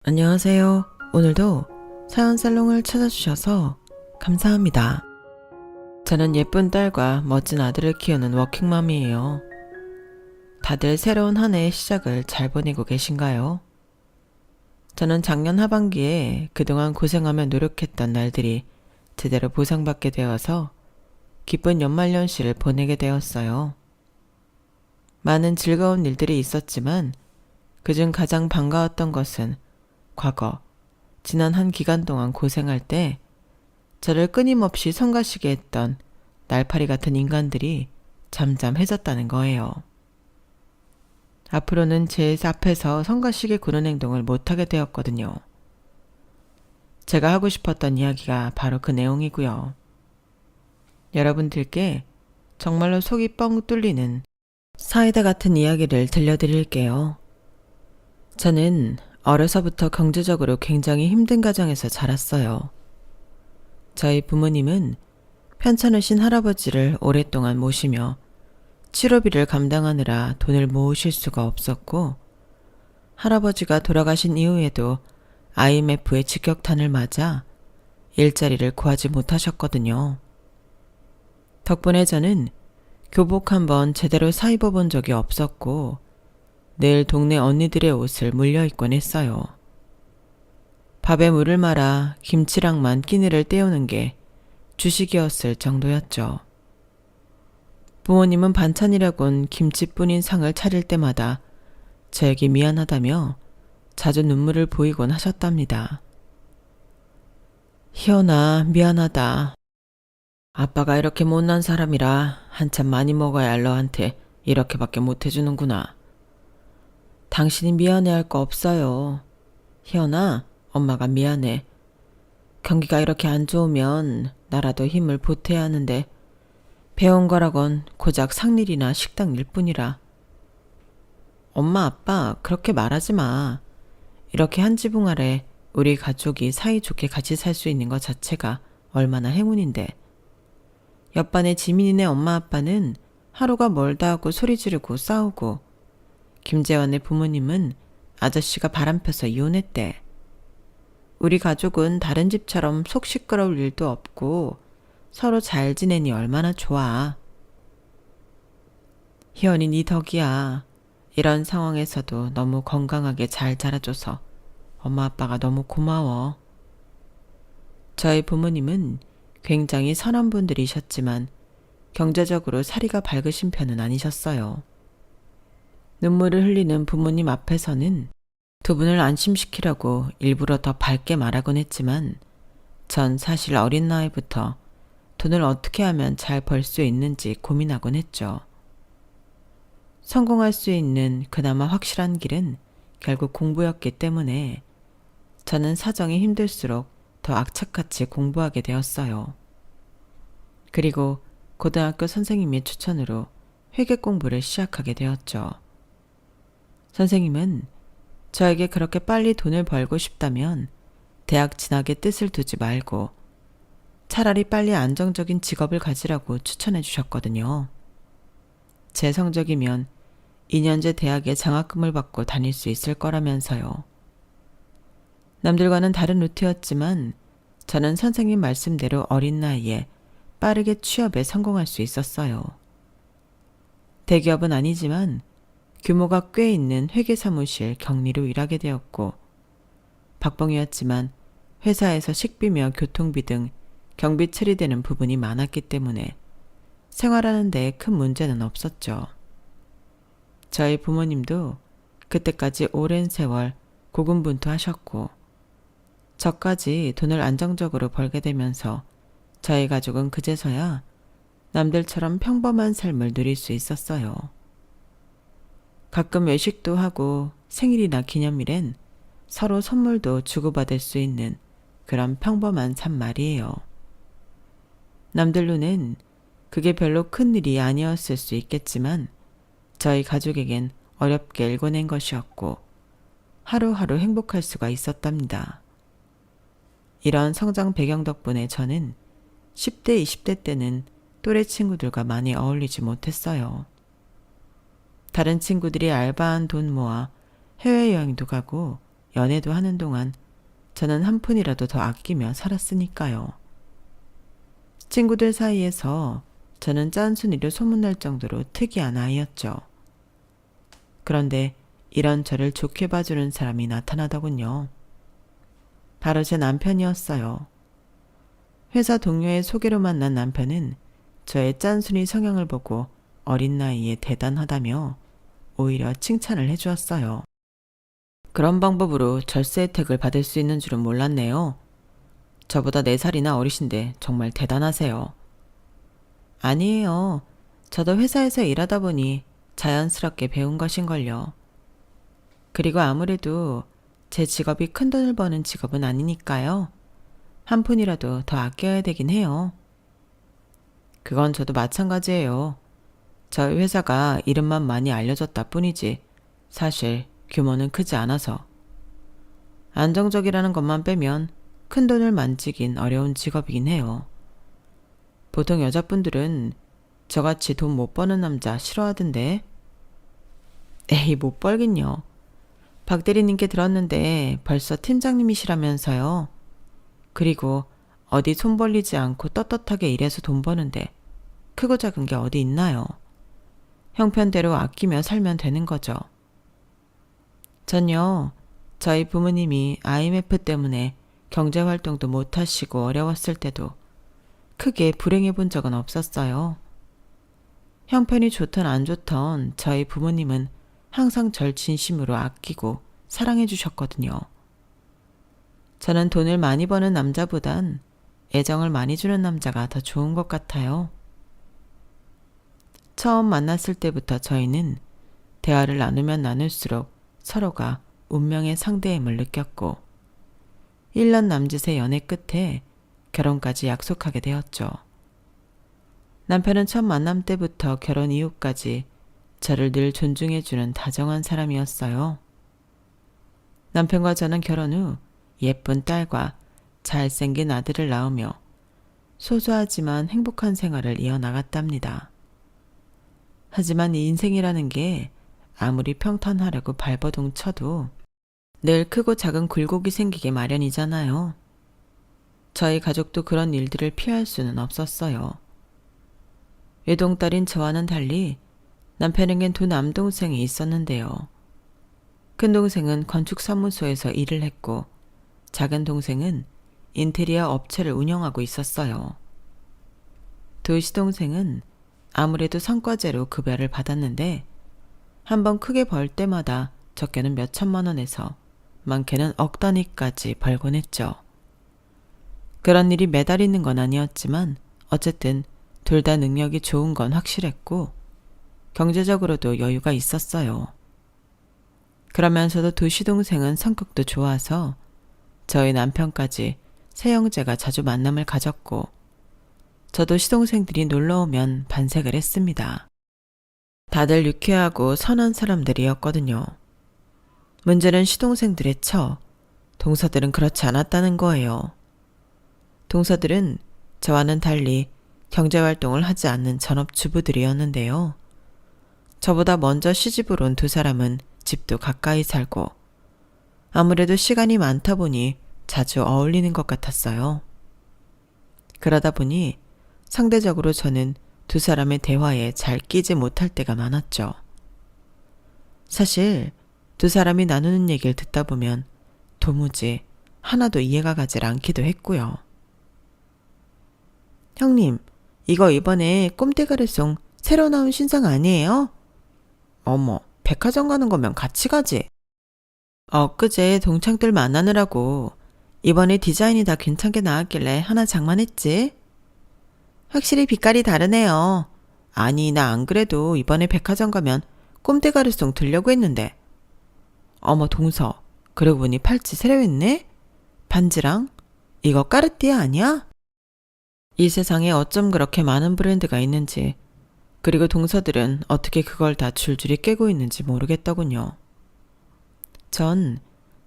안녕하세요. 오늘도 사연살롱을 찾아주셔서 감사합니다. 저는 예쁜 딸과 멋진 아들을 키우는 워킹맘이에요. 다들 새로운 한 해의 시작을 잘 보내고 계신가요? 저는 작년 하반기에 그동안 고생하며 노력했던 날들이 제대로 보상받게 되어서 기쁜 연말연시를 보내게 되었어요. 많은 즐거운 일들이 있었지만 그중 가장 반가웠던 것은 과거, 지난 한 기간 동안 고생할 때 저를 끊임없이 성가시게 했던 날파리 같은 인간들이 잠잠해졌다는 거예요. 앞으로는 제 앞에서 성가시게 구는 행동을 못하게 되었거든요. 제가 하고 싶었던 이야기가 바로 그 내용이고요. 여러분들께 정말로 속이 뻥 뚫리는 사이다 같은 이야기를 들려드릴게요. 저는 어려서부터 경제적으로 굉장히 힘든 가정에서 자랐어요. 저희 부모님은 편찮으신 할아버지를 오랫동안 모시며 치료비를 감당하느라 돈을 모으실 수가 없었고, 할아버지가 돌아가신 이후에도 IMF의 직격탄을 맞아 일자리를 구하지 못하셨거든요. 덕분에 저는 교복 한번 제대로 사 입어본 적이 없었고 늘 동네 언니들의 옷을 물려 입곤 했어요. 밥에 물을 말아 김치랑만 끼니를 때우는 게 주식이었을 정도였죠. 부모님은 반찬이라곤 김치뿐인 상을 차릴 때마다 저에게 미안하다며 자주 눈물을 보이곤 하셨답니다. 희연아, 미안하다. 아빠가 이렇게 못난 사람이라 한참 많이 먹어야 할 너한테 이렇게밖에 못해주는구나. 당신이 미안해할 거 없어요. 희연아, 엄마가 미안해. 경기가 이렇게 안 좋으면 나라도 힘을 보태야 하는데 배운 거라곤 고작 상일이나 식당 일 뿐이라. 엄마, 아빠 그렇게 말하지 마. 이렇게 한 지붕 아래 우리 가족이 사이좋게 같이 살 수 있는 것 자체가 얼마나 행운인데. 옆반의 지민이네 엄마 아빠는 하루가 멀다 하고 소리 지르고 싸우고, 김재환의 부모님은 아저씨가 바람펴서 이혼했대. 우리 가족은 다른 집처럼 속 시끄러울 일도 없고 서로 잘 지내니 얼마나 좋아. 희연이 네 덕이야. 이런 상황에서도 너무 건강하게 잘 자라줘서 엄마 아빠가 너무 고마워. 저희 부모님은 굉장히 선한 분들이셨지만 경제적으로 사리가 밝으신 편은 아니셨어요. 눈물을 흘리는 부모님 앞에서는 두 분을 안심시키려고 일부러 더 밝게 말하곤 했지만 전 사실 어린 나이부터 돈을 어떻게 하면 잘 벌 수 있는지 고민하곤 했죠. 성공할 수 있는 그나마 확실한 길은 결국 공부였기 때문에 저는 사정이 힘들수록 더 악착같이 공부하게 되었어요. 그리고 고등학교 선생님의 추천으로 회계 공부를 시작하게 되었죠. 선생님은 저에게 그렇게 빨리 돈을 벌고 싶다면 대학 진학에 뜻을 두지 말고 차라리 빨리 안정적인 직업을 가지라고 추천해 주셨거든요. 제 성적이면 2년제 대학에 장학금을 받고 다닐 수 있을 거라면서요. 남들과는 다른 루트였지만 저는 선생님 말씀대로 어린 나이에 빠르게 취업에 성공할 수 있었어요. 대기업은 아니지만 규모가 꽤 있는 회계사무실 경리로 일하게 되었고, 박봉이었지만 회사에서 식비며 교통비 등 경비 처리되는 부분이 많았기 때문에 생활하는 데에 큰 문제는 없었죠. 저희 부모님도 그때까지 오랜 세월 고군분투하셨고 저까지 돈을 안정적으로 벌게 되면서 저희 가족은 그제서야 남들처럼 평범한 삶을 누릴 수 있었어요. 가끔 외식도 하고 생일이나 기념일엔 서로 선물도 주고받을 수 있는 그런 평범한 삶 말이에요. 남들 눈엔 그게 별로 큰 일이 아니었을 수 있겠지만 저희 가족에겐 어렵게 일궈낸 것이었고 하루하루 행복할 수가 있었답니다. 이런 성장 배경 덕분에 저는 10대, 20대 때는 또래 친구들과 많이 어울리지 못했어요. 다른 친구들이 알바한 돈 모아 해외여행도 가고 연애도 하는 동안 저는 한 푼이라도 더 아끼며 살았으니까요. 친구들 사이에서 저는 짠순이로 소문날 정도로 특이한 아이였죠. 그런데 이런 저를 좋게 봐주는 사람이 나타나더군요. 바로 제 남편이었어요. 회사 동료의 소개로 만난 남편은 저의 짠순이 성향을 보고 어린 나이에 대단하다며 오히려 칭찬을 해주었어요. 그런 방법으로 절세 혜택을 받을 수 있는 줄은 몰랐네요. 저보다 4살이나 어리신데 정말 대단하세요. 아니에요. 저도 회사에서 일하다 보니 자연스럽게 배운 것인걸요. 그리고 아무래도 제 직업이 큰돈을 버는 직업은 아니니까요. 한 푼이라도 더 아껴야 되긴 해요. 그건 저도 마찬가지예요. 저희 회사가 이름만 많이 알려졌다 뿐이지 사실 규모는 크지 않아서. 안정적이라는 것만 빼면 큰돈을 만지긴 어려운 직업이긴 해요. 보통 여자분들은 저같이 돈 못 버는 남자 싫어하던데. 에이, 못 벌긴요. 박 대리님께 들었는데 벌써 팀장님이시라면서요. 그리고 어디 손 벌리지 않고 떳떳하게 일해서 돈 버는데 크고 작은 게 어디 있나요? 형편대로 아끼며 살면 되는 거죠. 전요, 저희 부모님이 IMF 때문에 경제활동도 못하시고 어려웠을 때도 크게 불행해 본 적은 없었어요. 형편이 좋던 안 좋던 저희 부모님은 항상 절 진심으로 아끼고 사랑해 주셨거든요. 저는 돈을 많이 버는 남자보단 애정을 많이 주는 남자가 더 좋은 것 같아요. 처음 만났을 때부터 저희는 대화를 나누면 나눌수록 서로가 운명의 상대임을 느꼈고 1년 남짓의 연애 끝에 결혼까지 약속하게 되었죠. 남편은 첫 만남 때부터 결혼 이후까지 저를 늘 존중해주는 다정한 사람이었어요. 남편과 저는 결혼 후 예쁜 딸과 잘생긴 아들을 낳으며 소소하지만 행복한 생활을 이어나갔답니다. 하지만 이 인생이라는 게 아무리 평탄하려고 발버둥 쳐도 늘 크고 작은 굴곡이 생기게 마련이잖아요. 저희 가족도 그런 일들을 피할 수는 없었어요. 외동딸인 저와는 달리 남편에겐 두 남동생이 있었는데요. 큰 동생은 건축사무소에서 일을 했고 작은 동생은 인테리어 업체를 운영하고 있었어요. 두 시동생은 아무래도 성과제로 급여를 받았는데 한번 크게 벌 때마다 적게는 몇 천만 원에서 많게는 억 단위까지 벌곤 했죠. 그런 일이 매달 있는 건 아니었지만 어쨌든 둘 다 능력이 좋은 건 확실했고 경제적으로도 여유가 있었어요. 그러면서도 두 시동생은 성격도 좋아서 저희 남편까지 세 형제가 자주 만남을 가졌고 저도 시동생들이 놀러오면 반색을 했습니다. 다들 유쾌하고 선한 사람들이었거든요. 문제는 시동생들의 처, 동서들은 그렇지 않았다는 거예요. 동서들은 저와는 달리 경제활동을 하지 않는 전업주부들이었는데요. 저보다 먼저 시집을 온 두 사람은 집도 가까이 살고 아무래도 시간이 많다 보니 자주 어울리는 것 같았어요. 그러다 보니 상대적으로 저는 두 사람의 대화에 잘 끼지 못할 때가 많았죠. 사실 두 사람이 나누는 얘기를 듣다 보면 도무지 하나도 이해가 가질 않기도 했고요. 형님, 이거 이번에 꼼대가리송 새로 나온 신상 아니에요? 어머, 백화점 가는 거면 같이 가지. 엊그제 동창들 만나느라고 이번에 디자인이 다 괜찮게 나왔길래 하나 장만했지. 확실히 빛깔이 다르네요. 아니, 나 안 그래도 이번에 백화점 가면 꼼대가리송 들려고 했는데. 어머, 동서, 그러고 보니 팔찌 새로 했네? 반지랑? 이거 까르띠에 아니야? 이 세상에 어쩜 그렇게 많은 브랜드가 있는지, 그리고 동서들은 어떻게 그걸 다 줄줄이 깨고 있는지 모르겠더군요. 전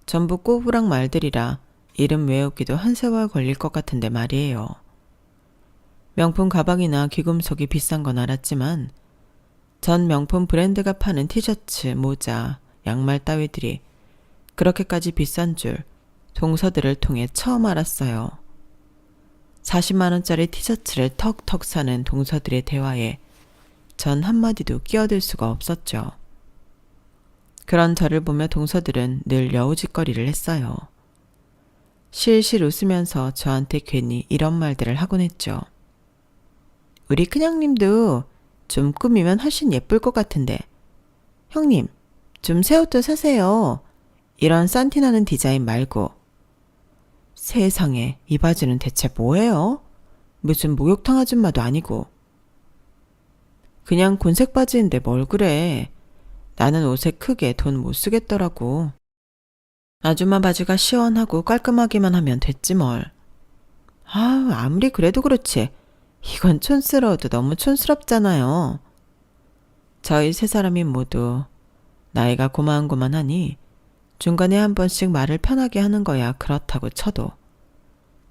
전부 꼬부랑 말들이라 이름 외우기도 한 세월 걸릴 것 같은데 말이에요. 명품 가방이나 귀금속이 비싼 건 알았지만 전 명품 브랜드가 파는 티셔츠, 모자, 양말 따위들이 그렇게까지 비싼 줄 동서들을 통해 처음 알았어요. 40만 원짜리 티셔츠를 턱턱 사는 동서들의 대화에 전 한마디도 끼어들 수가 없었죠. 그런 저를 보며 동서들은 늘 여우짓거리를 했어요. 실실 웃으면서 저한테 괜히 이런 말들을 하곤 했죠. 우리 큰형님도 좀 꾸미면 훨씬 예쁠 것 같은데. 형님, 좀 새 옷도 사세요. 이런 싼티나는 디자인 말고. 세상에, 이 바지는 대체 뭐예요? 무슨 목욕탕 아줌마도 아니고. 그냥 곤색 바지인데 뭘 그래. 나는 옷에 크게 돈 못 쓰겠더라고. 아줌마 바지가 시원하고 깔끔하기만 하면 됐지 뭘. 아무리 그래도 그렇지. 이건 촌스러워도 너무 촌스럽잖아요. 저희 세 사람이 모두 나이가 고만고만하니 중간에 한 번씩 말을 편하게 하는 거야 그렇다고 쳐도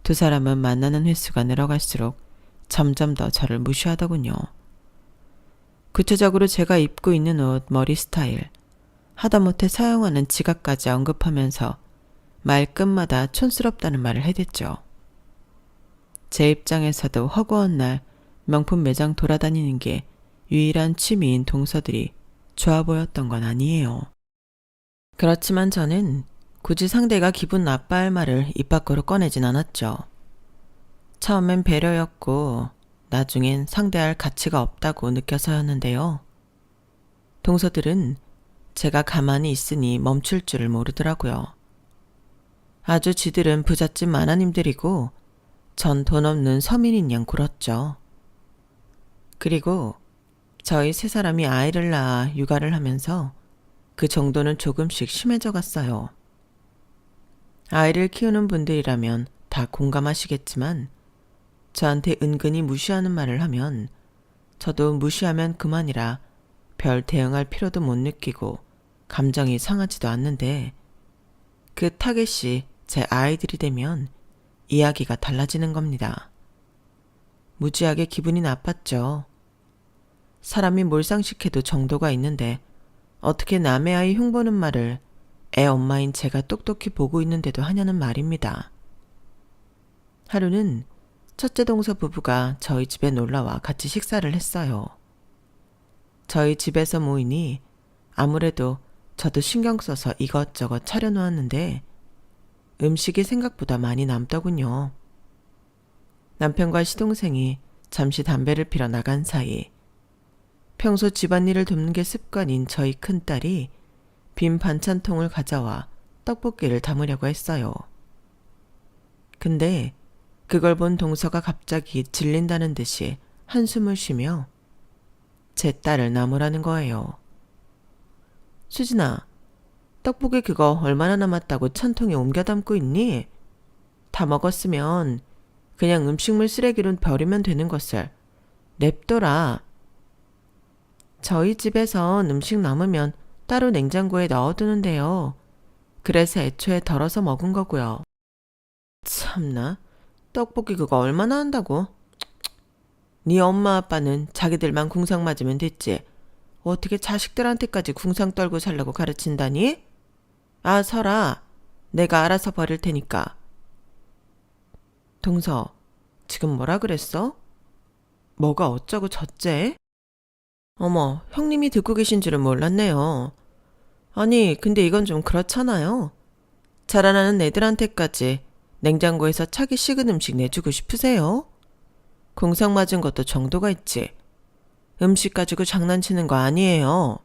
두 사람은 만나는 횟수가 늘어갈수록 점점 더 저를 무시하더군요. 구체적으로 제가 입고 있는 옷, 머리 스타일, 하다못해 사용하는 지갑까지 언급하면서 말끝마다 촌스럽다는 말을 해댔죠. 제 입장에서도 허구한 날 명품 매장 돌아다니는 게 유일한 취미인 동서들이 좋아 보였던 건 아니에요. 그렇지만 저는 굳이 상대가 기분 나빠할 말을 입 밖으로 꺼내진 않았죠. 처음엔 배려였고 나중엔 상대할 가치가 없다고 느껴서였는데요. 동서들은 제가 가만히 있으니 멈출 줄을 모르더라고요. 아주 지들은 부잣집 마나님들이고 전 돈 없는 서민인 양 굴었죠. 그리고 저희 세 사람이 아이를 낳아 육아를 하면서 그 정도는 조금씩 심해져 갔어요. 아이를 키우는 분들이라면 다 공감하시겠지만 저한테 은근히 무시하는 말을 하면 저도 무시하면 그만이라 별 대응할 필요도 못 느끼고 감정이 상하지도 않는데 그 타겟이 제 아이들이 되면 이야기가 달라지는 겁니다. 무지하게 기분이 나빴죠. 사람이 몰상식해도 정도가 있는데 어떻게 남의 아이 흉보는 말을 애 엄마인 제가 똑똑히 보고 있는데도 하냐는 말입니다. 하루는 첫째 동서 부부가 저희 집에 놀러와 같이 식사를 했어요. 저희 집에서 모이니 아무래도 저도 신경 써서 이것저것 차려놓았는데 음식이 생각보다 많이 남더군요. 남편과 시동생이 잠시 담배를 피러 나간 사이 평소 집안일을 돕는 게 습관인 저희 큰딸이 빈 반찬통을 가져와 떡볶이를 담으려고 했어요. 근데 그걸 본 동서가 갑자기 질린다는 듯이 한숨을 쉬며 제 딸을 나무라는 거예요. 수진아, 떡볶이 그거 얼마나 남았다고 찬통에 옮겨 담고 있니? 다 먹었으면 그냥 음식물 쓰레기로 버리면 되는 것을 냅둬라. 저희 집에선 음식 남으면 따로 냉장고에 넣어두는데요. 그래서 애초에 덜어서 먹은 거고요. 참나, 떡볶이 그거 얼마나 한다고? 네 엄마 아빠는 자기들만 궁상 맞으면 됐지. 어떻게 자식들한테까지 궁상 떨고 살라고 가르친다니? 아, 설아, 내가 알아서 버릴 테니까. 동서, 지금 뭐라 그랬어? 뭐가 어쩌고 저째? 어머, 형님이 듣고 계신 줄은 몰랐네요. 아니, 근데 이건 좀 그렇잖아요. 자라나는 애들한테까지 냉장고에서 차기 식은 음식 내주고 싶으세요? 궁상 맞은 것도 정도가 있지. 음식 가지고 장난치는 거 아니에요.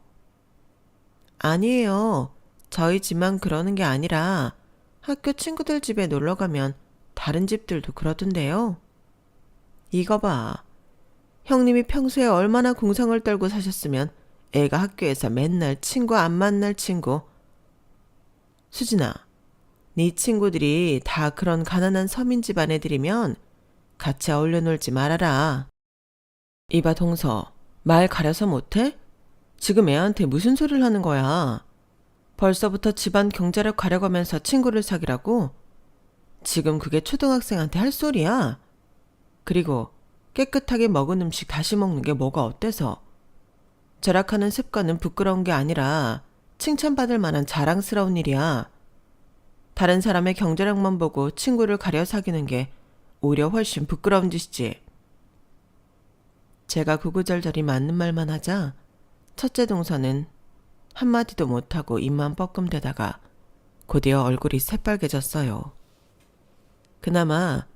아니에요. 저희 집만 그러는 게 아니라 학교 친구들 집에 놀러 가면 다른 집들도 그러던데요. 이거 봐. 형님이 평소에 얼마나 궁상을 떨고 사셨으면 애가 학교에서 맨날 친구 안 만날 친구. 수진아, 네 친구들이 다 그런 가난한 서민 집안 애들이면 같이 어울려 놀지 말아라. 이봐 동서, 말 가려서 못해? 지금 애한테 무슨 소리를 하는 거야? 벌써부터 집안 경제력 가려가면서 친구를 사귀라고? 지금 그게 초등학생한테 할 소리야? 그리고 깨끗하게 먹은 음식 다시 먹는 게 뭐가 어때서? 절약하는 습관은 부끄러운 게 아니라 칭찬받을 만한 자랑스러운 일이야. 다른 사람의 경제력만 보고 친구를 가려 사귀는 게 오히려 훨씬 부끄러운 짓이지. 제가 구구절절히 맞는 말만 하자 첫째 동서는 한마디도 못하고 입만 뻐끔대다가 곧이어 얼굴이 새빨개졌어요. 그나마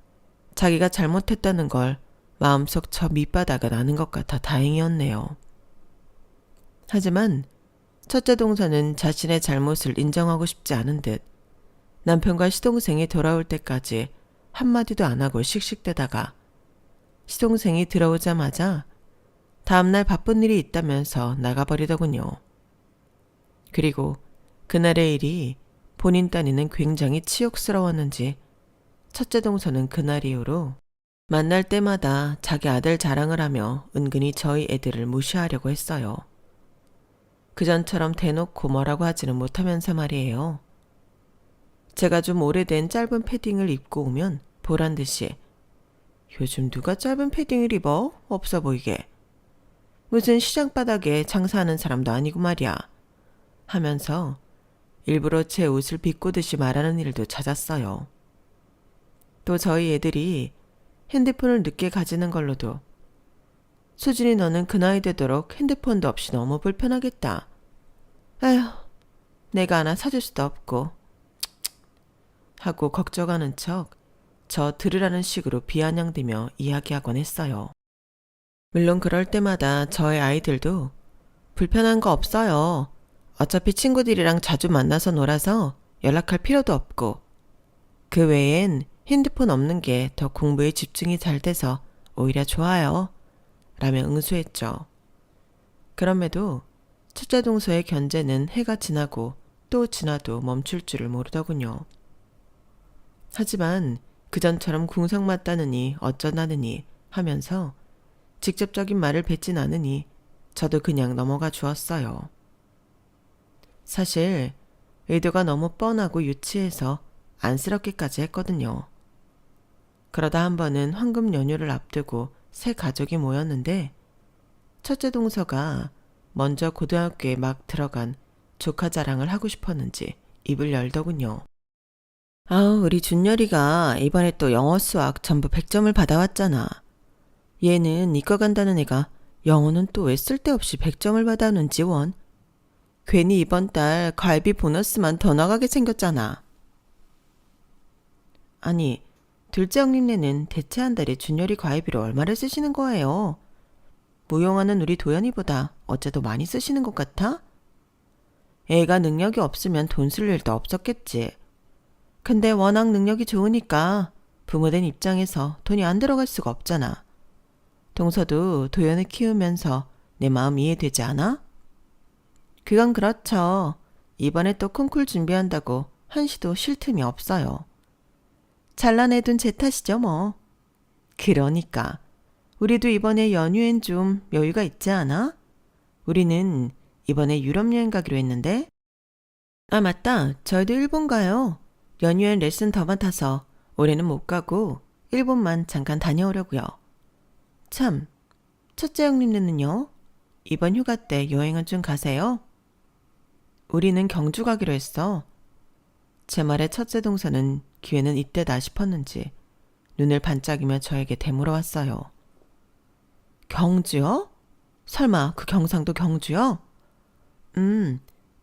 자기가 잘못했다는 걸 마음속 저 밑바닥은 아는 것 같아 다행이었네요. 하지만 첫째 동서는 자신의 잘못을 인정하고 싶지 않은 듯 남편과 시동생이 돌아올 때까지 한마디도 안 하고 씩씩대다가 시동생이 들어오자마자 다음날 바쁜 일이 있다면서 나가버리더군요. 그리고 그날의 일이 본인 딴에는 굉장히 치욕스러웠는지 첫째 동서는 그날 이후로 만날 때마다 자기 아들 자랑을 하며 은근히 저희 애들을 무시하려고 했어요. 그전처럼 대놓고 뭐라고 하지는 못하면서 말이에요. 제가 좀 오래된 짧은 패딩을 입고 오면 보란 듯이 요즘 누가 짧은 패딩을 입어? 없어 보이게. 무슨 시장 바닥에 장사하는 사람도 아니고 말이야. 하면서 일부러 제 옷을 비꼬듯이 말하는 일도 잦았어요. 또 저희 애들이 핸드폰을 늦게 가지는 걸로도 수진이 너는 그 나이 되도록 핸드폰도 없이 너무 불편하겠다. 에휴, 내가 하나 사줄 수도 없고 하고 걱정하는 척 저 들으라는 식으로 비아냥대며 이야기하곤 했어요. 물론 그럴 때마다 저의 아이들도 불편한 거 없어요. 어차피 친구들이랑 자주 만나서 놀아서 연락할 필요도 없고 그 외엔 핸드폰 없는 게 더 공부에 집중이 잘 돼서 오히려 좋아요. 라며 응수했죠. 그럼에도 첫째 동서의 견제는 해가 지나고 또 지나도 멈출 줄을 모르더군요. 하지만 그전처럼 궁상 맞다느니 어쩌나느니 하면서 직접적인 말을 뱉진 않으니 저도 그냥 넘어가 주었어요. 사실 의도가 너무 뻔하고 유치해서 안쓰럽기까지 했거든요. 그러다 한 번은 황금 연휴를 앞두고 새 가족이 모였는데 첫째 동서가 먼저 고등학교에 막 들어간 조카 자랑을 하고 싶었는지 입을 열더군요. 아우, 우리 준열이가 이번에 또 영어 수학 전부 100점을 받아왔잖아. 얘는 이과 간다는 애가 영어는 또 왜 쓸데없이 100점을 받아오는지 원. 괜히 이번 달 갈비 보너스만 더 나가게 생겼잖아. 아니, 둘째 형님네는 대체 한 달에 준열이 과외비를 얼마를 쓰시는 거예요? 무용하는 우리 도연이보다 어째 더 많이 쓰시는 것 같아? 애가 능력이 없으면 돈 쓸 일도 없었겠지. 근데 워낙 능력이 좋으니까 부모된 입장에서 돈이 안 들어갈 수가 없잖아. 동서도 도연을 키우면서 내 마음 이해되지 않아? 그건 그렇죠. 이번에 또 콩쿨 준비한다고 한시도 쉴 틈이 없어요. 잘난 애둔 제 탓이죠 뭐. 그러니까 우리도 이번에 연휴엔 좀 여유가 있지 않아? 우리는 이번에 유럽 여행 가기로 했는데. 아 맞다. 저희도 일본 가요. 연휴엔 레슨 더 맡아서 올해는 못 가고 일본만 잠깐 다녀오려고요. 참, 첫째 형님네는요? 이번 휴가 때 여행은 좀 가세요? 우리는 경주 가기로 했어. 제 말에 첫째 동서는 기회는 이때다 싶었는지 눈을 반짝이며 저에게 되물어왔어요. 경주요? 설마 그 경상도 경주요?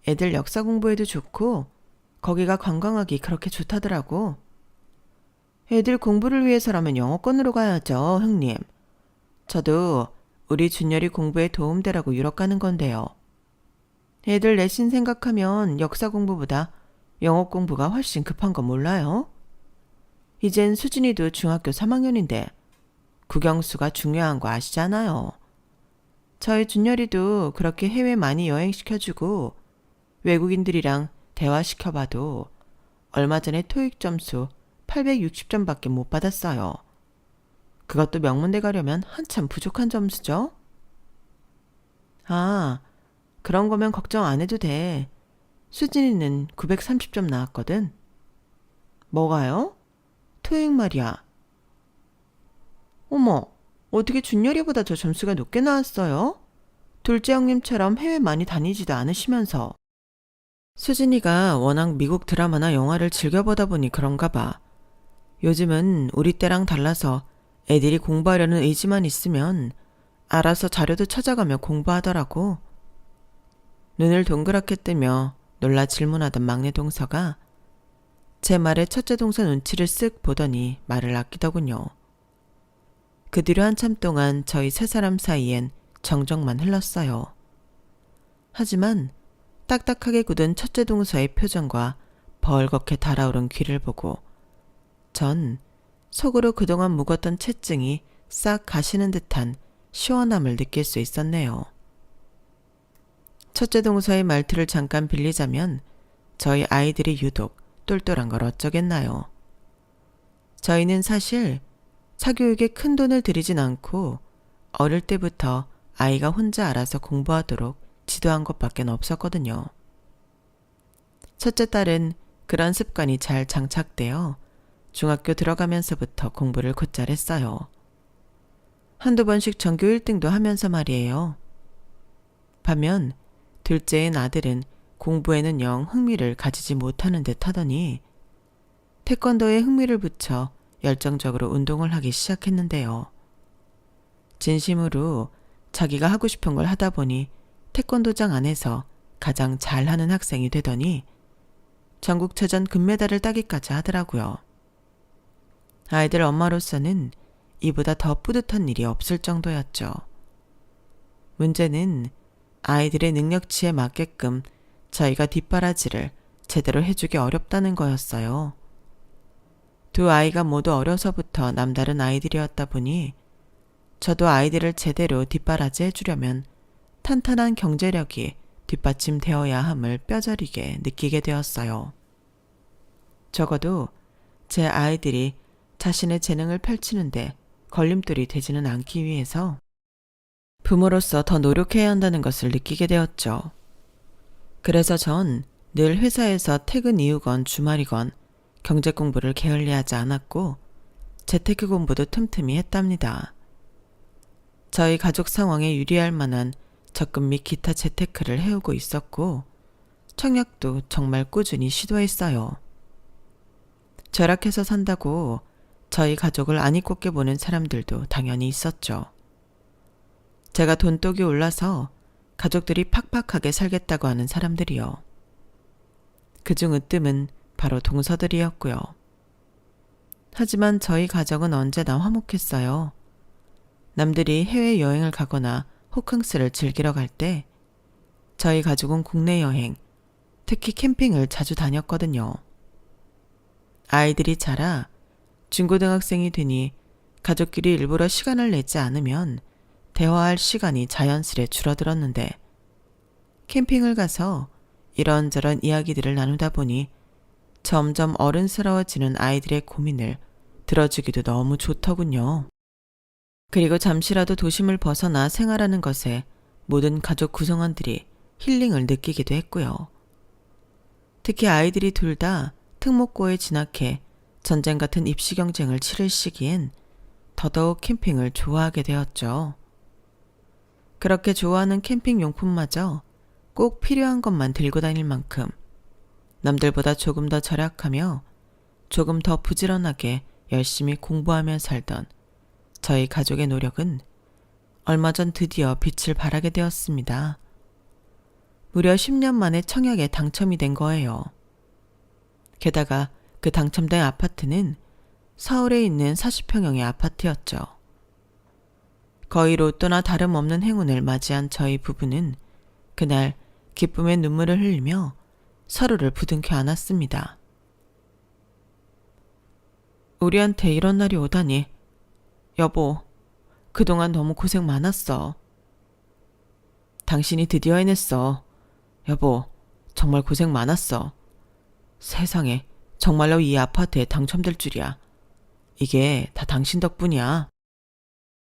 애들 역사 공부에도 좋고 거기가 관광하기 그렇게 좋다더라고. 애들 공부를 위해서라면 영어권으로 가야죠, 형님. 저도 우리 준열이 공부에 도움되라고 유럽 가는 건데요. 애들 내신 생각하면 역사 공부보다 영어 공부가 훨씬 급한 거 몰라요? 이젠 수진이도 중학교 3학년인데 국영수가 중요한 거 아시잖아요. 저희 준열이도 그렇게 해외 많이 여행시켜주고 외국인들이랑 대화시켜봐도 얼마 전에 토익 점수 860점밖에 못 받았어요. 그것도 명문대 가려면 한참 부족한 점수죠? 아, 그런 거면 걱정 안 해도 돼. 수진이는 930점 나왔거든. 뭐가요? 토익 말이야. 어머, 어떻게 준열이보다 저 점수가 높게 나왔어요? 둘째 형님처럼 해외 많이 다니지도 않으시면서. 수진이가 워낙 미국 드라마나 영화를 즐겨보다 보니 그런가 봐. 요즘은 우리 때랑 달라서 애들이 공부하려는 의지만 있으면 알아서 자료도 찾아가며 공부하더라고. 눈을 동그랗게 뜨며 놀라 질문하던 막내 동서가 제 말에 첫째 동서 눈치를 쓱 보더니 말을 아끼더군요. 그 뒤로 한참 동안 저희 세 사람 사이엔 정적만 흘렀어요. 하지만 딱딱하게 굳은 첫째 동서의 표정과 벌겋게 달아오른 귀를 보고 전 속으로 그동안 묵었던 채증이 싹 가시는 듯한 시원함을 느낄 수 있었네요. 첫째 동서의 말투를 잠깐 빌리자면 저희 아이들이 유독 똘똘한 걸 어쩌겠나요. 저희는 사실 사교육에 큰 돈을 들이진 않고 어릴 때부터 아이가 혼자 알아서 공부하도록 지도한 것밖에 없었거든요. 첫째 딸은 그런 습관이 잘 장착되어 중학교 들어가면서부터 공부를 곧잘 했어요. 한두 번씩 전교 1등도 하면서 말이에요. 반면 둘째인 아들은 공부에는 영 흥미를 가지지 못하는 듯 하더니 태권도에 흥미를 붙여 열정적으로 운동을 하기 시작했는데요. 진심으로 자기가 하고 싶은 걸 하다 보니 태권도장 안에서 가장 잘하는 학생이 되더니 전국체전 금메달을 따기까지 하더라고요. 아이들 엄마로서는 이보다 더 뿌듯한 일이 없을 정도였죠. 문제는 아이들의 능력치에 맞게끔 저희가 뒷바라지를 제대로 해주기 어렵다는 거였어요. 두 아이가 모두 어려서부터 남다른 아이들이었다 보니 저도 아이들을 제대로 뒷바라지 해주려면 탄탄한 경제력이 뒷받침되어야 함을 뼈저리게 느끼게 되었어요. 적어도 제 아이들이 자신의 재능을 펼치는데 걸림돌이 되지는 않기 위해서 부모로서 더 노력해야 한다는 것을 느끼게 되었죠. 그래서 전 늘 회사에서 퇴근 이후건 주말이건 경제 공부를 게을리하지 않았고 재테크 공부도 틈틈이 했답니다. 저희 가족 상황에 유리할 만한 적금 및 기타 재테크를 해오고 있었고 청약도 정말 꾸준히 시도했어요. 절약해서 산다고 저희 가족을 안이 꼽게 보는 사람들도 당연히 있었죠. 제가 돈독이 올라서 가족들이 팍팍하게 살겠다고 하는 사람들이요. 그중 으뜸은 바로 동서들이었고요. 하지만 저희 가정은 언제나 화목했어요. 남들이 해외여행을 가거나 호캉스를 즐기러 갈 때 저희 가족은 국내 여행, 특히 캠핑을 자주 다녔거든요. 아이들이 자라 중고등학생이 되니 가족끼리 일부러 시간을 내지 않으면 대화할 시간이 자연스레 줄어들었는데 캠핑을 가서 이런저런 이야기들을 나누다 보니 점점 어른스러워지는 아이들의 고민을 들어주기도 너무 좋더군요. 그리고 잠시라도 도심을 벗어나 생활하는 것에 모든 가족 구성원들이 힐링을 느끼기도 했고요. 특히 아이들이 둘 다 특목고에 진학해 전쟁 같은 입시 경쟁을 치를 시기엔 더더욱 캠핑을 좋아하게 되었죠. 그렇게 좋아하는 캠핑 용품마저 꼭 필요한 것만 들고 다닐 만큼 남들보다 조금 더 절약하며 조금 더 부지런하게 열심히 공부하며 살던 저희 가족의 노력은 얼마 전 드디어 빛을 발하게 되었습니다. 무려 10년 만에 청약에 당첨이 된 거예요. 게다가 그 당첨된 아파트는 서울에 있는 40평형의 아파트였죠. 거의 로또나 다름없는 행운을 맞이한 저희 부부는 그날 기쁨의 눈물을 흘리며 서로를 부둥켜 안았습니다. 우리한테 이런 날이 오다니. 여보, 그동안 너무 고생 많았어. 당신이 드디어 해냈어. 여보, 정말 고생 많았어. 세상에, 정말로 이 아파트에 당첨될 줄이야. 이게 다 당신 덕분이야.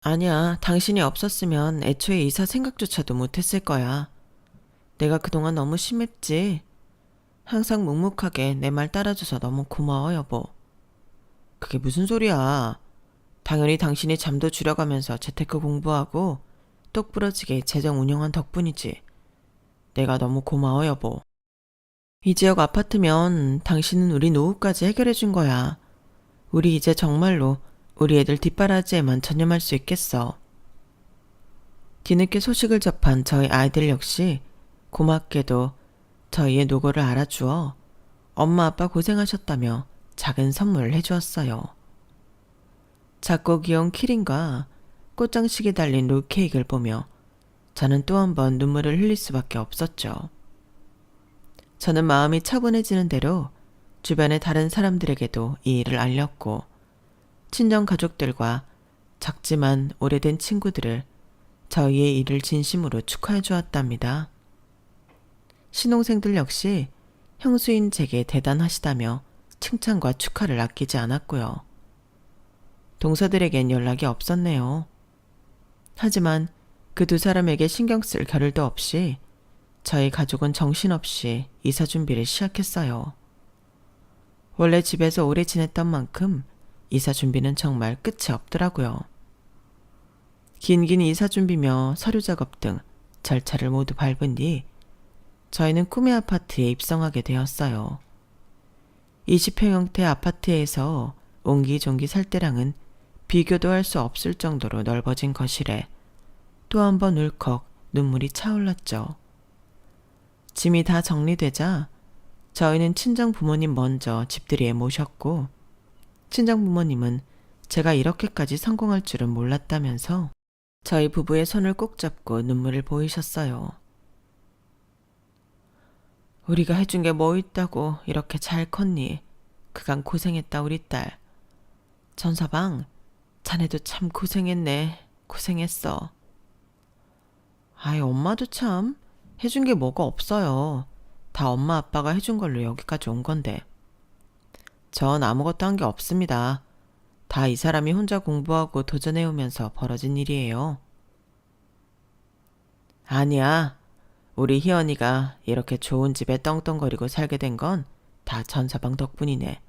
아니야, 당신이 없었으면 애초에 이사 생각조차도 못했을 거야. 내가 그동안 너무 심했지. 항상 묵묵하게 내 말 따라줘서 너무 고마워, 여보. 그게 무슨 소리야. 당연히 당신이 잠도 줄여가면서 재테크 공부하고 똑부러지게 재정 운영한 덕분이지. 내가 너무 고마워, 여보. 이 지역 아파트면 당신은 우리 노후까지 해결해 준 거야. 우리 이제 정말로 우리 애들 뒷바라지에만 전념할 수 있겠어. 뒤늦게 소식을 접한 저희 아이들 역시 고맙게도 저희의 노고를 알아주어 엄마 아빠 고생하셨다며 작은 선물을 해주었어요. 작고 귀여운 키링과 꽃장식이 달린 롤케이크를 보며 저는 또 한 번 눈물을 흘릴 수밖에 없었죠. 저는 마음이 차분해지는 대로 주변의 다른 사람들에게도 이 일을 알렸고 친정 가족들과 작지만 오래된 친구들을 저희의 일을 진심으로 축하해 주었답니다. 신혼생들 역시 형수인 제게 대단하시다며 칭찬과 축하를 아끼지 않았고요. 동서들에겐 연락이 없었네요. 하지만 그 두 사람에게 신경 쓸 겨를도 없이 저희 가족은 정신없이 이사 준비를 시작했어요. 원래 집에서 오래 지냈던 만큼 이사 준비는 정말 끝이 없더라고요. 긴긴 이사 준비며 서류 작업 등 절차를 모두 밟은 뒤 저희는 꿈의 아파트에 입성하게 되었어요. 20평형대 아파트에서 옹기종기 살 때랑은 비교도 할 수 없을 정도로 넓어진 거실에 또 한 번 울컥 눈물이 차올랐죠. 짐이 다 정리되자 저희는 친정 부모님 먼저 집들이에 모셨고 친정 부모님은 제가 이렇게까지 성공할 줄은 몰랐다면서 저희 부부의 손을 꼭 잡고 눈물을 보이셨어요. 우리가 해준 게 뭐 있다고 이렇게 잘 컸니? 그간 고생했다 우리 딸. 전서방, 자네도 참 고생했네. 고생했어. 아이, 엄마도 참 해준 게 뭐가 없어요. 다 엄마 아빠가 해준 걸로 여기까지 온 건데. 전 아무것도 한 게 없습니다. 다 이 사람이 혼자 공부하고 도전해오면서 벌어진 일이에요. 아니야. 우리 희연이가 이렇게 좋은 집에 떵떵거리고 살게 된 건 다 전서방 덕분이네.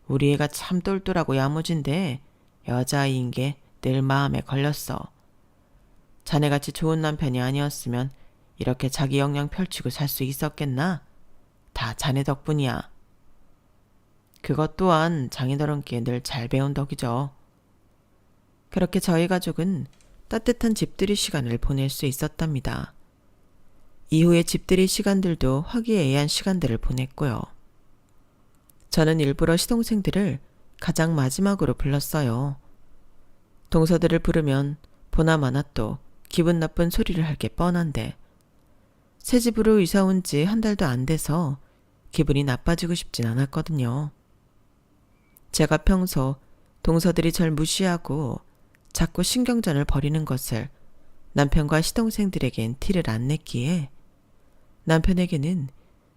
우리 애가 참 똘똘하고 야무진데 여자아이인 게 늘 마음에 걸렸어. 자네같이 좋은 남편이 아니었으면 이렇게 자기 역량 펼치고 살 수 있었겠나? 다 자네 덕분이야. 그것 또한 장인어른께 늘 잘 배운 덕이죠. 그렇게 저희 가족은 따뜻한 집들이 시간을 보낼 수 있었답니다. 이후의 집들이 시간들도 화기애애한 시간들을 보냈고요. 저는 일부러 시동생들을 가장 마지막으로 불렀어요. 동서들을 부르면 보나마나 또 기분 나쁜 소리를 할 게 뻔한데 새 집으로 이사 온 지 한 달도 안 돼서 기분이 나빠지고 싶진 않았거든요. 제가 평소 동서들이 절 무시하고 자꾸 신경전을 벌이는 것을 남편과 시동생들에겐 티를 안 냈기에 남편에게는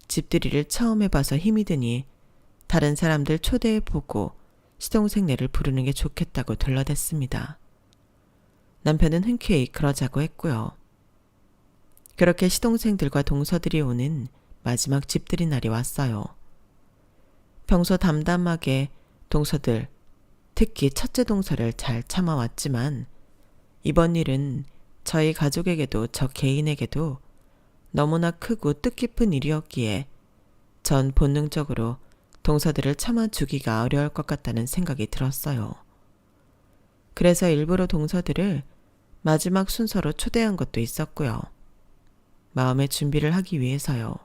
집들이를 처음 해봐서 힘이 드니 다른 사람들 초대해보고 시동생네를 부르는 게 좋겠다고 둘러댔습니다. 남편은 흔쾌히 그러자고 했고요. 그렇게 시동생들과 동서들이 오는 마지막 집들이 날이 왔어요. 평소 담담하게 동서들, 특히 첫째 동서를 잘 참아왔지만 이번 일은 저희 가족에게도 저 개인에게도 너무나 크고 뜻깊은 일이었기에 전 본능적으로 동서들을 참아주기가 어려울 것 같다는 생각이 들었어요. 그래서 일부러 동서들을 마지막 순서로 초대한 것도 있었고요. 마음의 준비를 하기 위해서요.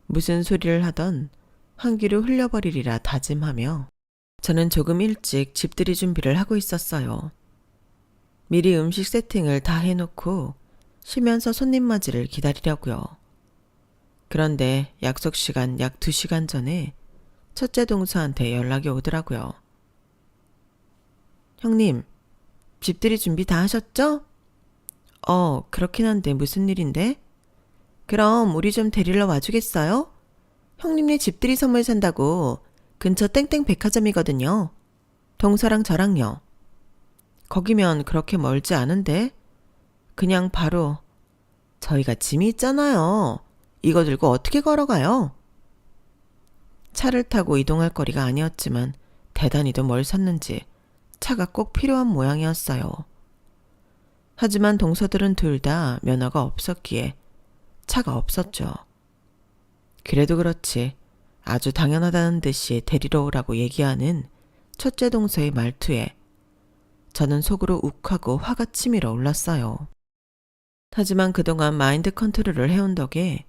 무슨 소리를 하던 한 귀로 흘려버리리라 다짐하며 저는 조금 일찍 집들이 준비를 하고 있었어요. 미리 음식 세팅을 다 해놓고 쉬면서 손님 맞이를 기다리려고요. 그런데 약속 시간 약 2시간 전에 첫째 동서한테 연락이 오더라고요. 형님, 집들이 준비 다 하셨죠? 그렇긴 한데 무슨 일인데? 그럼 우리 좀 데리러 와주겠어요? 형님네 집들이 선물 산다고 근처 땡땡 백화점이거든요. 동서랑 저랑요. 거기면 그렇게 멀지 않은데? 그냥 바로 저희가 짐이 있잖아요. 이거 들고 어떻게 걸어가요? 차를 타고 이동할 거리가 아니었지만 대단히도 뭘 샀는지 차가 꼭 필요한 모양이었어요. 하지만 동서들은 둘 다 면허가 없었기에 차가 없었죠. 그래도 그렇지 아주 당연하다는 듯이 데리러 오라고 얘기하는 첫째 동서의 말투에 저는 속으로 욱하고 화가 치밀어 올랐어요. 하지만 그동안 마인드 컨트롤을 해온 덕에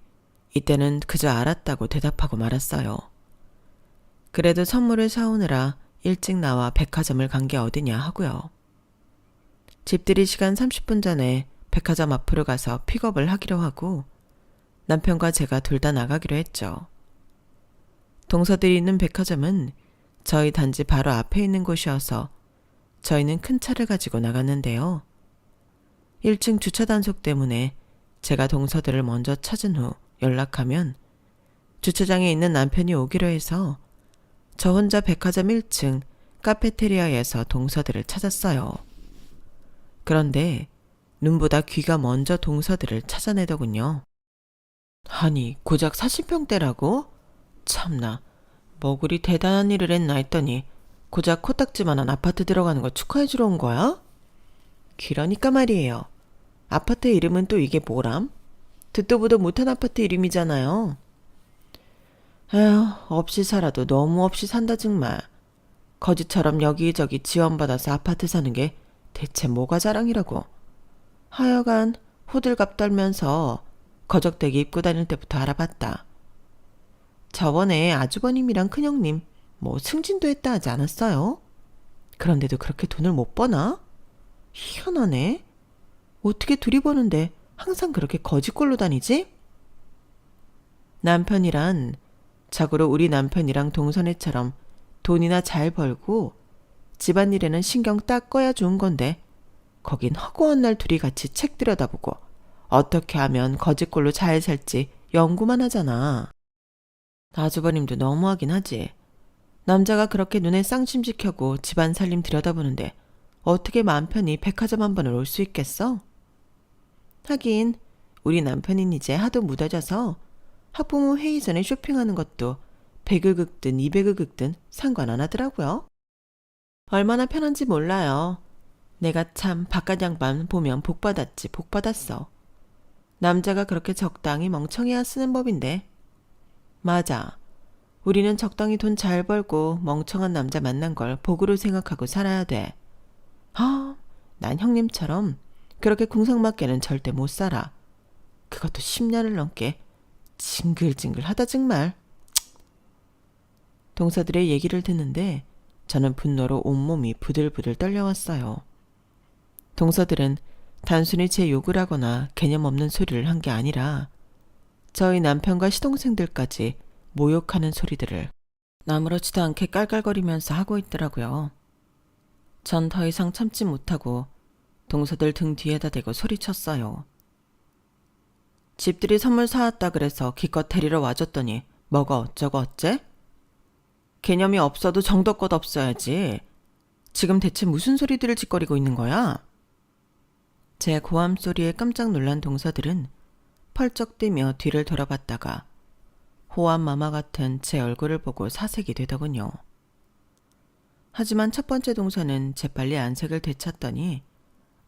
이때는 그저 알았다고 대답하고 말았어요. 그래도 선물을 사오느라 일찍 나와 백화점을 간 게 어디냐 하고요. 집들이 시간 30분 전에 백화점 앞으로 가서 픽업을 하기로 하고 남편과 제가 둘 다 나가기로 했죠. 동서들이 있는 백화점은 저희 단지 바로 앞에 있는 곳이어서 저희는 큰 차를 가지고 나갔는데요. 1층 주차 단속 때문에 제가 동서들을 먼저 찾은 후 연락하면 주차장에 있는 남편이 오기로 해서 저 혼자 백화점 1층 카페테리아에서 동서들을 찾았어요. 그런데 눈보다 귀가 먼저 동서들을 찾아내더군요. 아니 고작 40평대라고? 참나 뭐 그리 대단한 일을 했나 했더니 고작 코딱지만한 아파트 들어가는 거 축하해주러 온 거야? 그러니까 말이에요. 아파트 이름은 또 이게 뭐람? 듣도 보도 못한 아파트 이름이잖아요. 에휴 없이 살아도 너무 없이 산다 정말. 거지처럼 여기저기 지원받아서 아파트 사는 게 대체 뭐가 자랑이라고. 하여간 호들갑 떨면서 거적대기 입고 다닐 때부터 알아봤다. 저번에 아주버님이랑 큰형님 뭐 승진도 했다 하지 않았어요? 그런데도 그렇게 돈을 못 버나? 희한하네. 어떻게 둘이 버는데 항상 그렇게 거지꼴로 다니지? 남편이란 자고로 우리 남편이랑 동선애처럼 돈이나 잘 벌고 집안일에는 신경 딱 꺼야 좋은 건데 거긴 허구한 날 둘이 같이 책 들여다보고 어떻게 하면 거지꼴로 잘 살지 연구만 하잖아. 아주버님도 너무하긴 하지. 남자가 그렇게 눈에 쌍심지 켜고 집안 살림 들여다보는데 어떻게 맘 편히 백화점 한 번을 올 수 있겠어? 하긴 우리 남편인 이제 하도 무뎌져서 학부모 회의 전에 쇼핑하는 것도 100을 긁든 200을 긁든 상관 안 하더라고요. 얼마나 편한지 몰라요. 내가 참 바깥 양반 보면 복 받았지 복 받았어. 남자가 그렇게 적당히 멍청해야 쓰는 법인데. 맞아. 우리는 적당히 돈 잘 벌고 멍청한 남자 만난 걸 복으로 생각하고 살아야 돼. 난 형님처럼 그렇게 궁상맞게는 절대 못 살아. 그것도 10년을 넘게 징글징글하다 정말. 동서들의 얘기를 듣는데 저는 분노로 온몸이 부들부들 떨려왔어요. 동서들은 단순히 제 욕을 하거나 개념 없는 소리를 한 게 아니라 저희 남편과 시동생들까지 모욕하는 소리들을 아무렇지도 않게 깔깔거리면서 하고 있더라고요. 전 더 이상 참지 못하고 동서들 등 뒤에다 대고 소리쳤어요. 집들이 선물 사왔다 그래서 기껏 데리러 와줬더니 뭐가 어쩌고 어째? 개념이 없어도 정도껏 없어야지. 지금 대체 무슨 소리들을 짓거리고 있는 거야? 제 고함 소리에 깜짝 놀란 동서들은 펄쩍 뛰며 뒤를 돌아봤다가 호암 마마 같은 제 얼굴을 보고 사색이 되더군요. 하지만 첫 번째 동서는 재빨리 안색을 되찾더니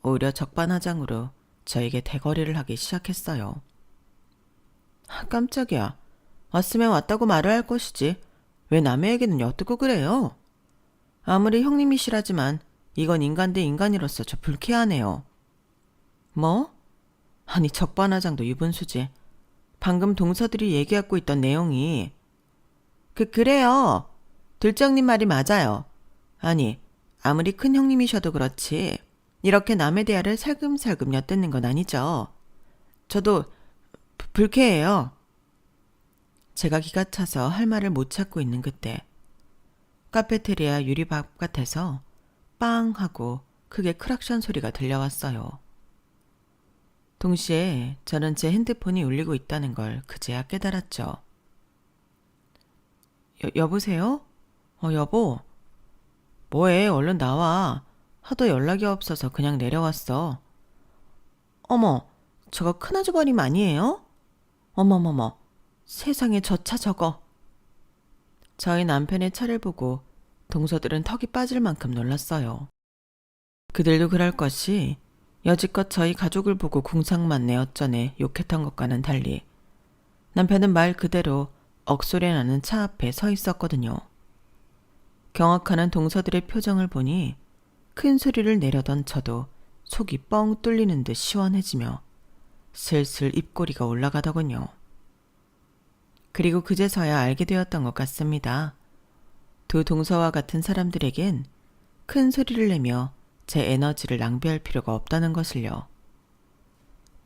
오히려 적반하장으로 저에게 대거리를 하기 시작했어요. 깜짝이야. 왔으면 왔다고 말을 할 것이지. 왜 남의 얘기는 엿듣고 그래요? 아무리 형님이시라지만 이건 인간 대 인간이로서 저 불쾌하네요. 뭐? 아니 적반하장도 유분수지. 방금 동서들이 얘기하고 있던 내용이 그래요. 들정님 말이 맞아요. 아니 아무리 큰 형님이셔도 그렇지 이렇게 남의 대화를 살금살금 엿듣는 건 아니죠. 저도 불쾌해요. 제가 기가 차서 할 말을 못 찾고 있는 그때 카페테리아 유리 바깥에서 빵 하고 크게 크락션 소리가 들려왔어요. 동시에 저는 제 핸드폰이 울리고 있다는 걸 그제야 깨달았죠. 여보세요? 여보. 뭐해? 얼른 나와. 하도 연락이 없어서 그냥 내려왔어. 어머, 저거 큰아주버님 아니에요? 어머머머, 세상에 저 차 저거. 저희 남편의 차를 보고 동서들은 턱이 빠질 만큼 놀랐어요. 그들도 그럴 것이 여지껏 저희 가족을 보고 궁상맞네 어쩌네 욕했던 것과는 달리 남편은 말 그대로 억소리 나는 차 앞에 서 있었거든요. 경악하는 동서들의 표정을 보니 큰 소리를 내려던 저도 속이 뻥 뚫리는 듯 시원해지며 슬슬 입꼬리가 올라가더군요. 그리고 그제서야 알게 되었던 것 같습니다. 두 동서와 같은 사람들에겐 큰 소리를 내며 제 에너지를 낭비할 필요가 없다는 것을요.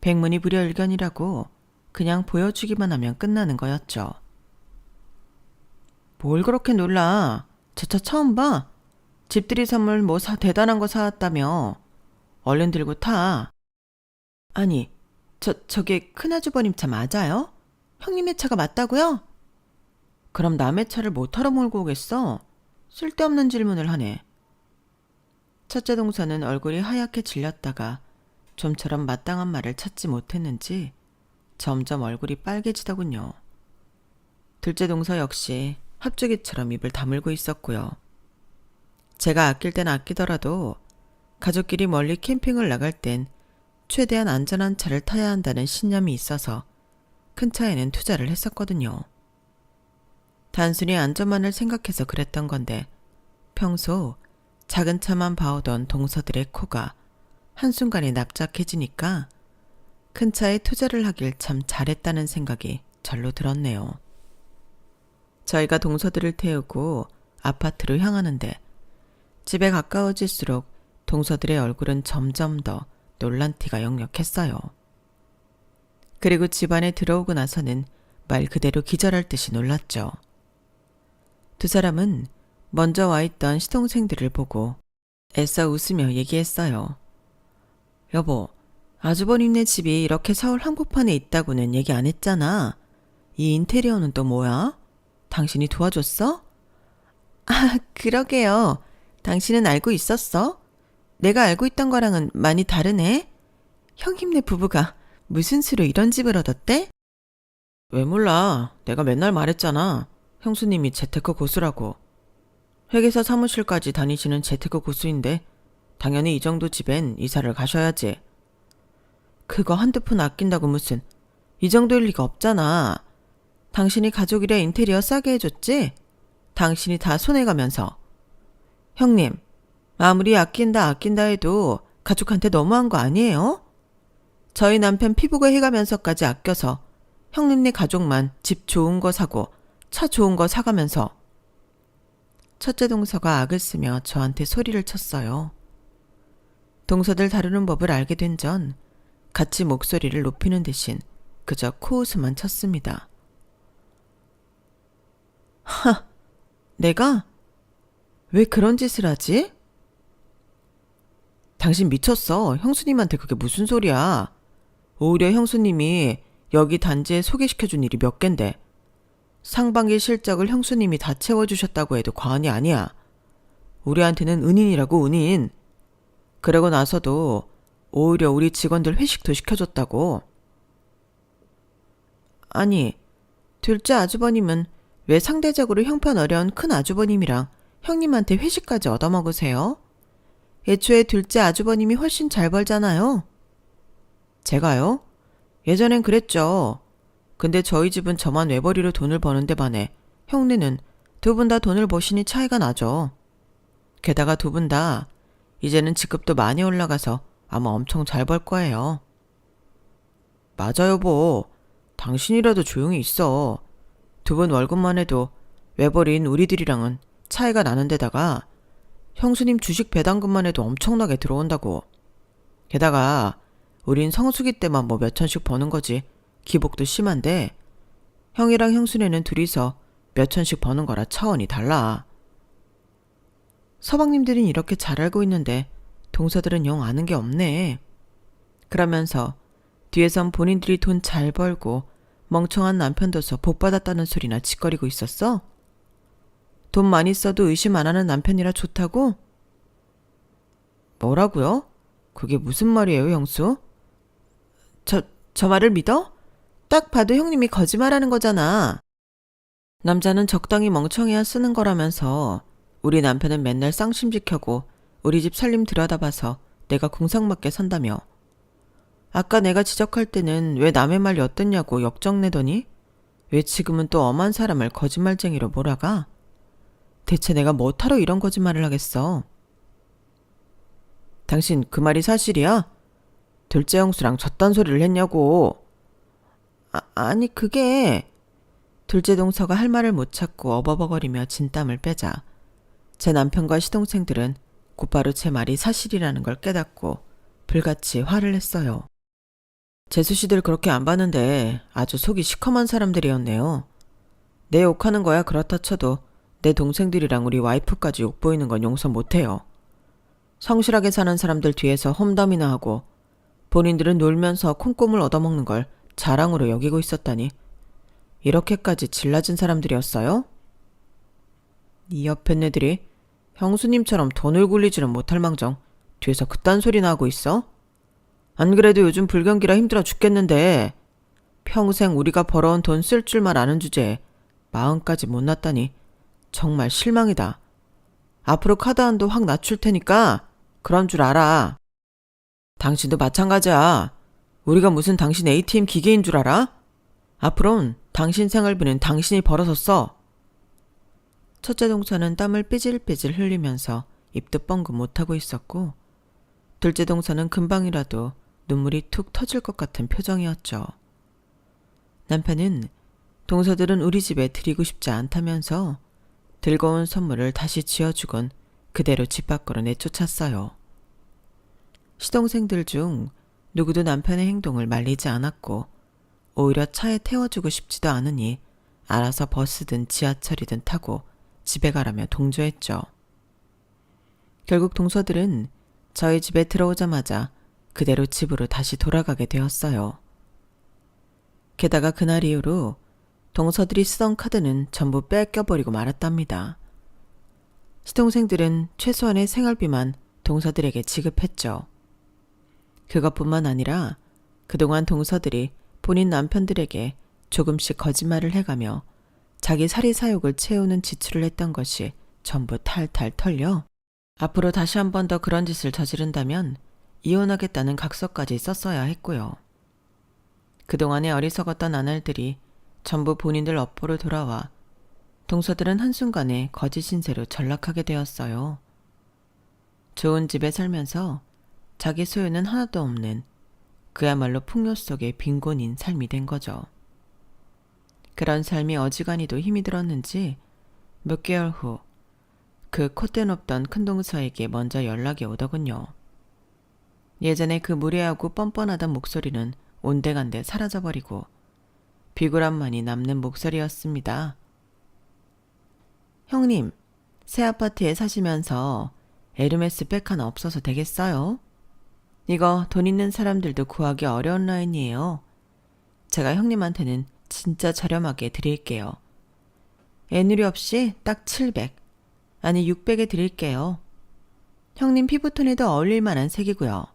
백문이 불여일견이라고 그냥 보여주기만 하면 끝나는 거였죠. 뭘 그렇게 놀라? 저 차 처음 봐? 집들이 선물 대단한 거 사왔다며. 얼른 들고 타. 아니, 저게 큰아주버님 차 맞아요? 형님의 차가 맞다고요? 그럼 남의 차를 뭐 타러 몰고 오겠어? 쓸데없는 질문을 하네. 첫째 동서는 얼굴이 하얗게 질렸다가 좀처럼 마땅한 말을 찾지 못했는지 점점 얼굴이 빨개지더군요. 둘째 동서 역시 합주기처럼 입을 다물고 있었고요. 제가 아낄 땐 아끼더라도 가족끼리 멀리 캠핑을 나갈 땐 최대한 안전한 차를 타야 한다는 신념이 있어서 큰 차에는 투자를 했었거든요. 단순히 안전만을 생각해서 그랬던 건데 평소 작은 차만 봐오던 동서들의 코가 한순간에 납작해지니까 큰 차에 투자를 하길 참 잘했다는 생각이 절로 들었네요. 저희가 동서들을 태우고 아파트로 향하는데 집에 가까워질수록 동서들의 얼굴은 점점 더 놀란 티가 역력했어요. 그리고 집 안에 들어오고 나서는 말 그대로 기절할 듯이 놀랐죠. 두 사람은 먼저 와 있던 시동생들을 보고 애써 웃으며 얘기했어요. 여보, 아주버님네 집이 이렇게 서울 한복판에 있다고는 얘기 안 했잖아. 이 인테리어는 또 뭐야? 당신이 도와줬어? 아, 그러게요. 당신은 알고 있었어? 내가 알고 있던 거랑은 많이 다르네. 형님네 부부가 무슨 수로 이런 집을 얻었대? 왜 몰라. 내가 맨날 말했잖아. 형수님이 재테크 고수라고. 회계사 사무실까지 다니시는 재테크 고수인데 당연히 이 정도 집엔 이사를 가셔야지. 그거 한두 푼 아낀다고 무슨 이 정도일 리가 없잖아. 당신이 가족이래 인테리어 싸게 해줬지? 당신이 다 손해가면서. 형님, 아무리 아낀다 해도 가족한테 너무한 거 아니에요? 저희 남편 피부가 해가면서까지 아껴서 형님네 가족만 집 좋은 거 사고 차 좋은 거 사가면서. 첫째 동서가 악을 쓰며 저한테 소리를 쳤어요. 동서들 다루는 법을 알게 된 전 같이 목소리를 높이는 대신 그저 코웃음만 쳤습니다. 하, 내가? 왜 그런 짓을 하지? 당신 미쳤어. 형수님한테 그게 무슨 소리야. 오히려 형수님이 여기 단지에 소개시켜준 일이 몇 갠데 상반기 실적을 형수님이 다 채워주셨다고 해도 과언이 아니야. 우리한테는 은인이라고, 은인. 그러고 나서도 오히려 우리 직원들 회식도 시켜줬다고. 아니, 둘째 아주버님은 왜 상대적으로 형편 어려운 큰 아주버님이랑 형님한테 회식까지 얻어먹으세요? 애초에 둘째 아주버님이 훨씬 잘 벌잖아요. 제가요? 예전엔 그랬죠. 근데 저희 집은 저만 외벌이로 돈을 버는데 반해 형네는 두 분 다 돈을 버시니 차이가 나죠. 게다가 두 분 다 이제는 직급도 많이 올라가서 아마 엄청 잘 벌 거예요. 맞아 여보. 당신이라도 조용히 있어. 두 분 월급만 해도 외벌이인 우리들이랑은 차이가 나는 데다가 형수님 주식 배당금만 해도 엄청나게 들어온다고. 게다가 우린 성수기 때만 뭐 몇천씩 버는 거지 기복도 심한데 형이랑 형수네는 둘이서 몇천씩 버는 거라 차원이 달라. 서방님들은 이렇게 잘 알고 있는데 동서들은 영 아는 게 없네. 그러면서 뒤에선 본인들이 돈 잘 벌고 멍청한 남편 둬서 복 받았다는 소리나 짓거리고 있었어? 돈 많이 써도 의심 안 하는 남편이라 좋다고? 뭐라고요? 그게 무슨 말이에요, 형수? 저 말을 믿어? 딱 봐도 형님이 거짓말하는 거잖아. 남자는 적당히 멍청해야 쓰는 거라면서 우리 남편은 맨날 쌍심지켜고 우리 집 살림 들여다봐서 내가 궁상맞게 산다며. 아까 내가 지적할 때는 왜 남의 말 엿듣냐고 역정내더니 왜 지금은 또 엄한 사람을 거짓말쟁이로 몰아가? 대체 내가 뭐하러 이런 거짓말을 하겠어? 당신 그 말이 사실이야? 둘째 형수랑 저딴 소리를 했냐고. 아니 그게... 둘째 동서가 할 말을 못 찾고 어버버거리며 진땀을 빼자 제 남편과 시동생들은 곧바로 제 말이 사실이라는 걸 깨닫고 불같이 화를 냈어요. 재수 씨들 그렇게 안 봤는데 아주 속이 시커먼 사람들이었네요. 내 욕하는 거야 그렇다 쳐도 내 동생들이랑 우리 와이프까지 욕보이는 건 용서 못해요. 성실하게 사는 사람들 뒤에서 험담이나 하고 본인들은 놀면서 콩고물 얻어먹는 걸 자랑으로 여기고 있었다니 이렇게까지 질라진 사람들이었어요? 이 옆에 애들이 형수님처럼 돈을 굴리지는 못할 망정 뒤에서 그딴 소리나 하고 있어? 안 그래도 요즘 불경기라 힘들어 죽겠는데 평생 우리가 벌어온 돈 쓸 줄만 아는 주제에 마음까지 못 났다니 정말 실망이다. 앞으로 카드 한도 확 낮출 테니까 그런 줄 알아. 당신도 마찬가지야. 우리가 무슨 당신 ATM 기계인 줄 알아? 앞으론 당신 생활비는 당신이 벌어서 써. 첫째 동서는 땀을 삐질삐질 흘리면서 입도 뻥긋 못하고 있었고 둘째 동서는 금방이라도 눈물이 툭 터질 것 같은 표정이었죠. 남편은 동서들은 우리 집에 들이고 싶지 않다면서 들고 온 선물을 다시 쥐어주곤 그대로 집 밖으로 내쫓았어요. 시동생들 중 누구도 남편의 행동을 말리지 않았고 오히려 차에 태워주고 싶지도 않으니 알아서 버스든 지하철이든 타고 집에 가라며 동조했죠. 결국 동서들은 저희 집에 들어오자마자 그대로 집으로 다시 돌아가게 되었어요. 게다가 그날 이후로 동서들이 쓰던 카드는 전부 뺏겨버리고 말았답니다. 시동생들은 최소한의 생활비만 동서들에게 지급했죠. 그것뿐만 아니라 그동안 동서들이 본인 남편들에게 조금씩 거짓말을 해가며 자기 사리사욕을 채우는 지출을 했던 것이 전부 탈탈 털려 앞으로 다시 한 번 더 그런 짓을 저지른다면 이혼하겠다는 각서까지 썼어야 했고요. 그동안의 어리석었던 아날들이 전부 본인들 업보로 돌아와 동서들은 한순간에 거짓 신세로 전락하게 되었어요. 좋은 집에 살면서 자기 소유는 하나도 없는 그야말로 풍요 속의 빈곤인 삶이 된 거죠. 그런 삶이 어지간히도 힘이 들었는지 몇 개월 후 그 콧대 높던 큰동서에게 먼저 연락이 오더군요. 예전에 그 무례하고 뻔뻔하던 목소리는 온데간데 사라져버리고 비굴함만이 남는 목소리였습니다. 형님, 새 아파트에 사시면서 에르메스 백 하나 없어서 되겠어요? 이거 돈 있는 사람들도 구하기 어려운 라인이에요. 제가 형님한테는 진짜 저렴하게 드릴게요. 애누리 없이 딱 700, 아니 600에 드릴게요. 형님 피부톤에도 어울릴 만한 색이고요.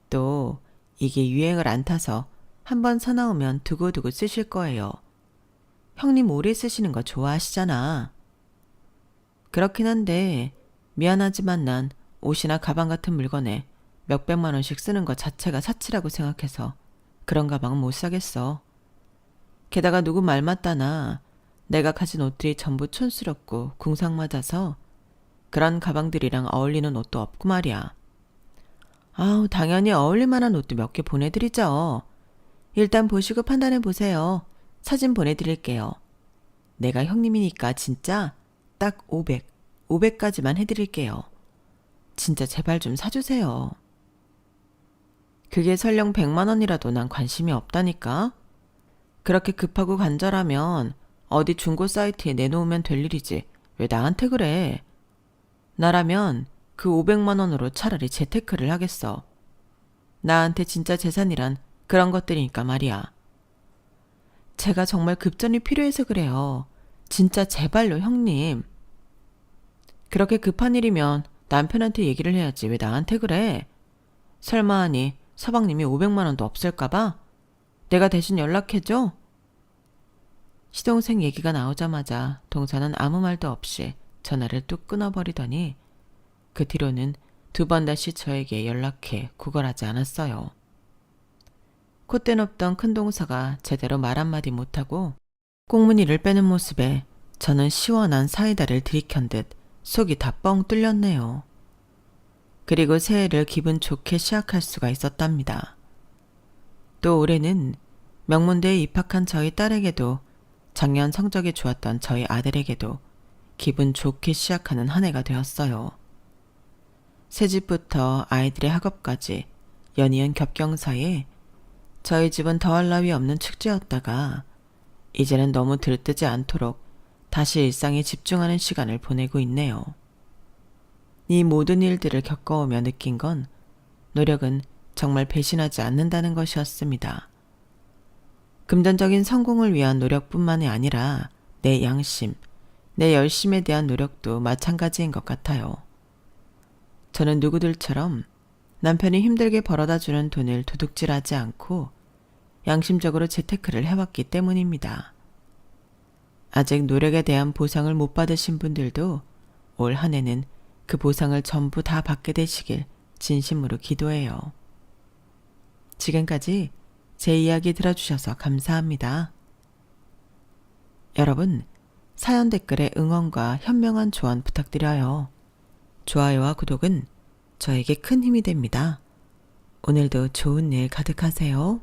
또 이게 유행을 안 타서 한번 사나우면 두고두고 쓰실 거예요. 형님 오래 쓰시는 거 좋아하시잖아. 그렇긴 한데 미안하지만 난 옷이나 가방 같은 물건에 몇백만 원씩 쓰는 것 자체가 사치라고 생각해서 그런 가방은 못 사겠어. 게다가 누구 말 맞다나 내가 가진 옷들이 전부 촌스럽고 궁상 맞아서 그런 가방들이랑 어울리는 옷도 없고 말이야. 아우, 당연히 어울릴 만한 옷도 몇 개 보내드리죠. 일단 보시고 판단해 보세요. 사진 보내드릴게요. 내가 형님이니까 진짜 딱 500까지만 해드릴게요. 진짜 제발 좀 사주세요. 그게 설령 100만 원이라도 난 관심이 없다니까. 그렇게 급하고 간절하면 어디 중고 사이트에 내놓으면 될 일이지 왜 나한테 그래. 나라면 그 500만 원으로 차라리 재테크를 하겠어. 나한테 진짜 재산이란 그런 것들이니까 말이야. 제가 정말 급전이 필요해서 그래요. 진짜 제발로 형님. 그렇게 급한 일이면 남편한테 얘기를 해야지 왜 나한테 그래. 설마 하니 서방님이 500만 원도 없을까봐? 내가 대신 연락해줘? 시동생 얘기가 나오자마자 동서는 아무 말도 없이 전화를 뚝 끊어버리더니 그 뒤로는 2번 다시 저에게 연락해 구걸하지 않았어요. 콧대 높던 큰동서가 제대로 말 한마디 못하고 꽁무니를 빼는 모습에 저는 시원한 사이다를 들이켠 듯 속이 다 뻥 뚫렸네요. 그리고 새해를 기분 좋게 시작할 수가 있었답니다. 또 올해는 명문대에 입학한 저희 딸에게도 작년 성적이 좋았던 저희 아들에게도 기분 좋게 시작하는 한 해가 되었어요. 새집부터 아이들의 학업까지 연이은 겹경사에 저희 집은 더할 나위 없는 축제였다가 이제는 너무 들뜨지 않도록 다시 일상에 집중하는 시간을 보내고 있네요. 이 모든 일들을 겪어오며 느낀 건 노력은 정말 배신하지 않는다는 것이었습니다. 금전적인 성공을 위한 노력뿐만이 아니라 내 양심, 내 열심에 대한 노력도 마찬가지인 것 같아요. 저는 누구들처럼 남편이 힘들게 벌어다 주는 돈을 도둑질하지 않고 양심적으로 재테크를 해왔기 때문입니다. 아직 노력에 대한 보상을 못 받으신 분들도 올 한 해는 그 보상을 전부 다 받게 되시길 진심으로 기도해요. 지금까지 제 이야기 들어주셔서 감사합니다. 여러분, 사연 댓글에 응원과 현명한 조언 부탁드려요. 좋아요와 구독은 저에게 큰 힘이 됩니다. 오늘도 좋은 일 가득하세요.